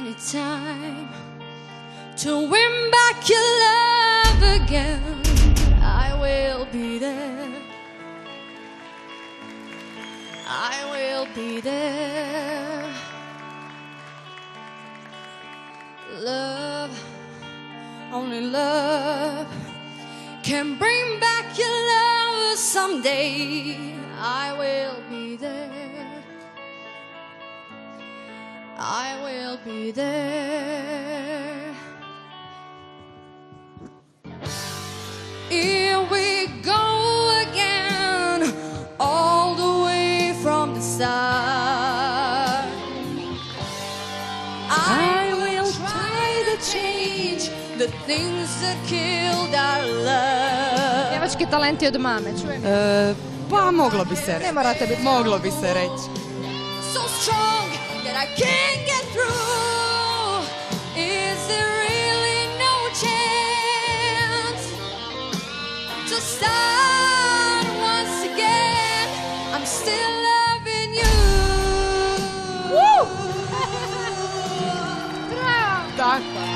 anytime to win back your love again. I will be there. I will be there. Love, only love can bring back your love someday. I will be there. I will be there. Here we go again, all the way from the start. I will try to change the things that killed our love. Pjevački talenti od mame, čujem. Pa moglo bi se reći. Ne morate biti. Moglo bi se reći. So strong that I can't get through. Is there really no chance to start once again? I'm still loving you. Bravo! Tako.